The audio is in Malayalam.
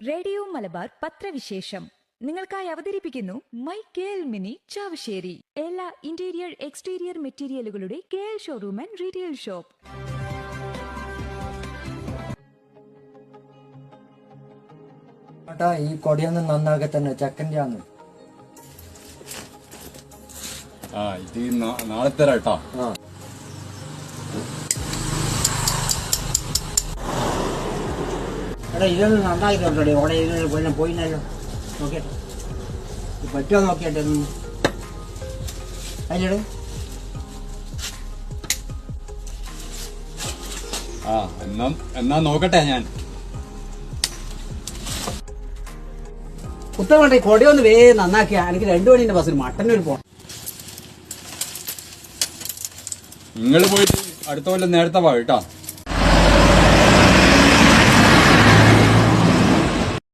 റേഡിയോ മലബാർ പത്രവിശേഷം നിങ്ങൾക്കായി അവതരിപ്പിക്കുന്നു മൈ കെഎൽ മിനി ചാവശ്ശേരി. എല്ലാ ഇന്റീരിയർ എക്സ്റ്റീരിയർ മെറ്റീരിയലുകളുടെ KL showroom and retail shop. ഈ കൊടിയൊന്നും നന്നാക്കി തന്നെ ചെക്കൻ്റെ ആണ്. ഇത് നാളെ തരാട്ടാ. എടാ ഇതൊന്നും നന്നാക്കി തരട്ടെ. ഇവിടെ ഇതിന് പിന്നെ പോയില്ലല്ലോ. നോക്കിട്ടെ പറ്റുമോ നോക്കിട്ടെ അതിലൂടെ. എന്നാ നോക്കട്ടെ ഞാൻ. ഉത്തരവാണ്ട ഈ കൊടിയൊന്ന് നന്നാക്കിയാ എനിക്ക് 2 മണിന്റെ ബസ്സിന് മട്ടന്നൂർ പോണം. നിങ്ങൾ പോയിട്ട് അടുത്ത കൊല്ലം നേരത്തെ വാ കേട്ടാ.